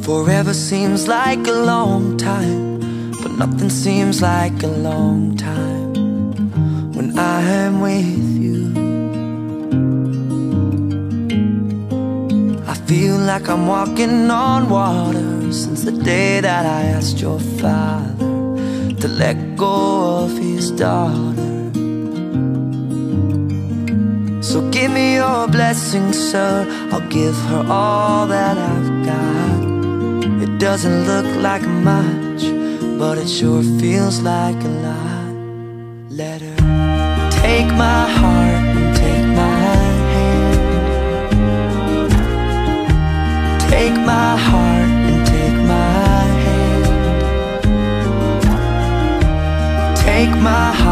Forever seems like a long time, but nothing seems like a long time when I am with you. I feel like I'm walking on water since the day that I asked your father to let go of his daughter. So give me your blessing, sir, I'll give her all that I've got. It doesn't look like much, but it sure feels like a lot. Let her take my heart and take my hand. Take my heart and take my hand. Take my heart